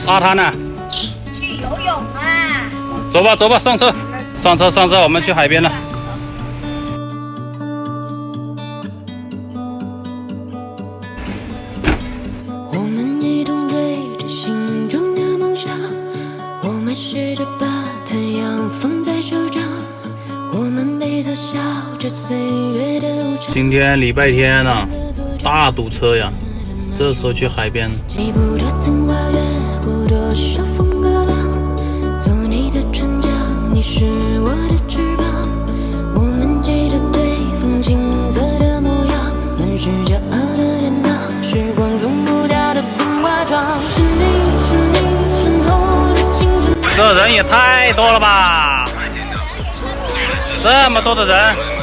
沙滩呢？去游泳啊！走吧，走吧，上车，上车，上车，我们去海边了。我们一同追着心中的梦想，我们试着把太阳放在手掌，我们彼此笑着岁月的无常。今天礼拜天啊，大堵车呀，这时候去海边。记不得曾跨越过多少风和浪，做你的船桨，你是我的翅膀。我们记得对方青涩的模样，满是骄傲的脸庞，时光中不掉的冰化妆。是你，是你身后的青春。这人也太多了吧！这么多的人。